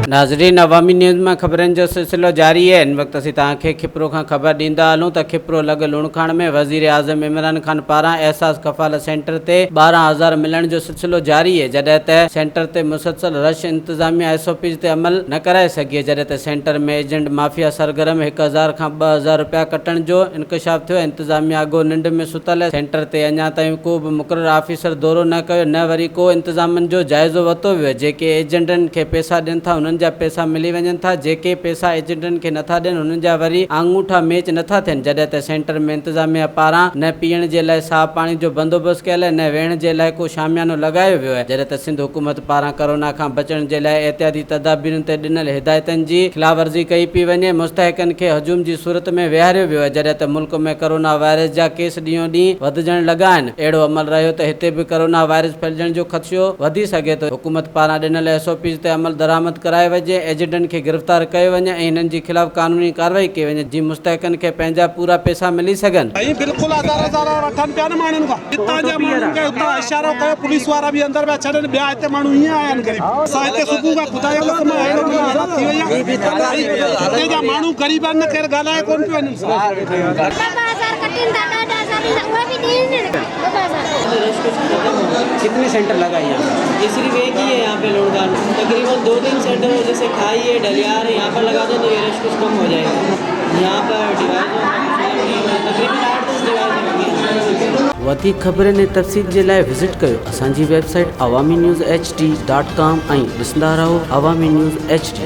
नाज़रीन, अवामी न्यूज़ में खबरन जो सिलसिलो जारी है। इन वक्त असीं तव्हांखे खिपरो खां ख़बर ॾींदा हलूं त खिपरो लॻ लुणखाण में वज़ीर आज़म इमरान खान पारां एहसास कफ़ालत सेंटर ते 12,000 मिलण जो सिलसिलो जारी है। जॾहिं त सेंटर ते मुसलसल रश इंतज़ामिया SOP ते अमल न कराए सघी, जॾहिं त सेंटर में एजेंट माफ़िया सरगर्म 1,000 खां 2,000 रुपया कटण जो इंकशाफ थियो। इंतज़ामिया अॻो निंड में सुतल सेंटर ते अञा ताईं को बि मुक़रर ऑफिसर दौरो न कयो, न वरी को इंतज़ामनि जो जाइज़ो वरितो वियो। जेके एजेंटनि खे पैसा ॾियनि था उन्हनि जा पैसा मिली वञनि था, जेके पैसा एजेंटनि खे नथा ॾियनि उन्हनि जा वरी आङूठा मैच नथा थियनि। जॾहिं त सेंटर में इंतज़ामिया पारां न पीअण जे लाइ साफ़ पाणी जो बंदोबस्तु कयल आहे, न वेहण जे लाइ को शामियानो लॻायो वियो आहे। जॾहिं त सिंध हुकूमत पारां कोरोना खां बचण जे लाइ एहतियाती तदाबीरुनि ते ॾिनल हिदायतनि जी ख़िलाफ़वर्ज़ी कई पई वञे, मुस्तहक़नि खे हजूम जी सूरत में विहारियो वियो आहे। जॾहिं त मुल्क में कोरोना वायरस जा केस ॾींहों ॾींहुं वधजण लॻा आहिनि, अहिड़ो अमल रहियो त हिते बि कोरोना वायरस फैलजण जो ख़दशो वधी सघे थो। हुकूमत पारां ॾिनल SOP ते अमल दरामद कराए वञे, एजेंटनि खे गिरफ़्तार कयो वञे ऐं हिननि जे ख़िलाफ़ कानूनी कार्रवाई कई वञे, जीअं मुस्तहक़नि खे पंहिंजा पूरा पैसा मिली सघनि। बिल्कुल वठनि पिया न माण्हुनि खां, हितां जे माण्हुनि खे हुतां इशारो कयो, पुलिस वारा बि अंदर पिया छॾनि, ॿिया हिते माण्हू हीअं आया आहिनि ग़रीब। असां हिते सुबुह खां ख़ुदा जो कसम अहिड़ो हालत थी वई आहे, हिते जा माण्हू ग़रीब आहिनि, न केरु ॻाल्हाए कोन पियो वञनि। कितने सेंटर लगा यहाँ? ये सिर्फ एक ही है यहाँ पे लुणखान। तकरीबन 2-3 सेंटर है, जैसे खाई है, डलियार है, यहाँ पर लगा दें तो ये रश कुछ कम हो जाएगा। यहाँ पर डिवाइस तकरीबन 8-10 डिवाइस होंगी। वधिक ख़बरनि ऐं तफ़सील जे लाइ विज़िट कयो असांजी वेबसाइट awamiNewsHD.com ऐं ॾिसंदा रहो अवामी न्यूज़ HD।